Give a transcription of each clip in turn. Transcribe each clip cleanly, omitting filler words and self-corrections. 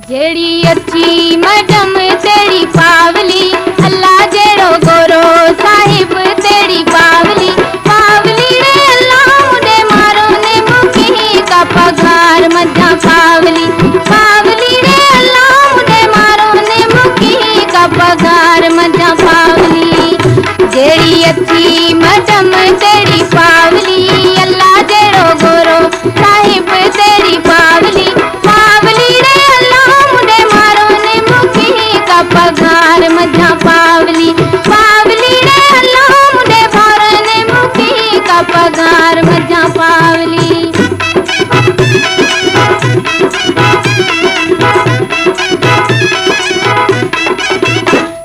जेड़ी अच्छी मैडम तेरी पावली, अल्लाह जेड़ो गोरो साहिब तेरी पावली। पावली रे अल्लाह मुझे मारो ने मुखी का पगार मजा पावली। पावली रे अल्लाह मुझे मारो ने मुखी का पगार मजा पावली। जेड़ी अच्छी मैडम तेरी पावली, अल्लाह जेड़ो गोरो साहिब तेरी पावली। पावली रे पगार मजा पावली। पावली रे अल्लाह मुझे भरने मुखी का पगार मजा पावली।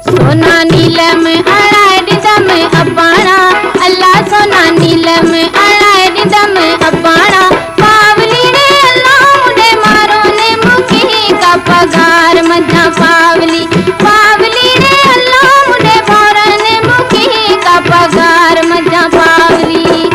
सोना नीलम अड़ाई दम अपाना, अल्लाह सोना नीलम अड़ाई दम अपाना। पावली रे अल्लाह मुझे मारो ने मुखी का पगार मजा पावली। पावली रे अल्लाह मुझे भरने मुखी का पगार मजा पावली।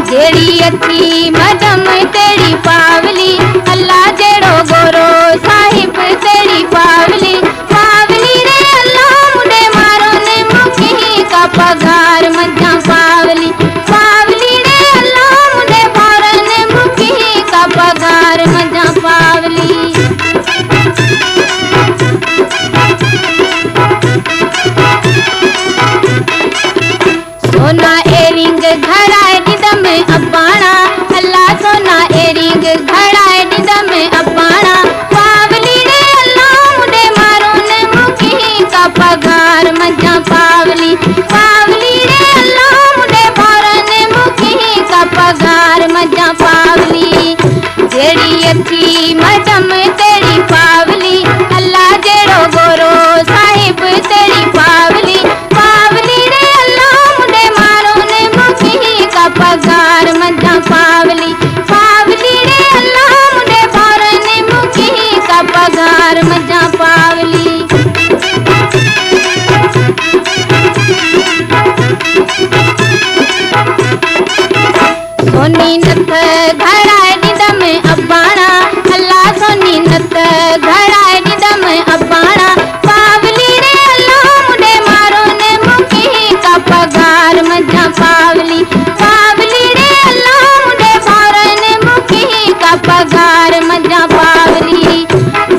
जेड़ी अच्छी मैडम तेरी पावली, अल्लाह जेड़ो गोरो साहिब तेरी पावली। पावली रे अल्लाह मुझे मारो ने मुखी का पगार मजा पावली। पावली रे अल्लाह मुझे भरने मुखी का पगार मजा पावली। सोना एरिंग घड़ाए दम अपाना, अल्लाह सोना एरिंग घड़ाए दम अपाना। पावली रे अल्लाह मुझे मारो ने मुखी का पगार मजा पावली। पावली रे अल्लाह मुझे भरने मुखी का पगार मजा पावली। जेड़ी अच्छी मैडम तेरी पावली, अल्लाह जेड़ो गोरो साहिब तेरी पावली। पावली रे अल्लाह मुझे मारो ने मुखी का पगार मजा पावली। पावली रे अल्लाह मुझे भरने मुखी का पगार मजा पावली। सोनी नथ घड़ाए दम अबाना, अल्लाह सोनी नथ घड़ाए दम अबाना। पावली रे अल्लाह मुझे मारो ने मुखी का पगार मजा पावली। पावली रे अल्लाह मुझे भरने मुखी का पगार मजा पावली।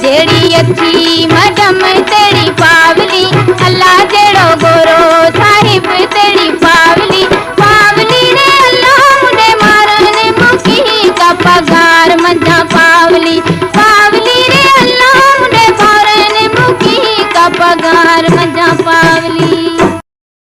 जेड़ी अच्छी मैडम तेरी पावली, अल्लाह जेड़ो गोरो साहिब तेरी पावली। पावली रे अल्लाह मुझे मारने मुखी का पगार मजा पावली। पावली रे अल्लाह मुझे भरने मुखी का पगार मजा पावली।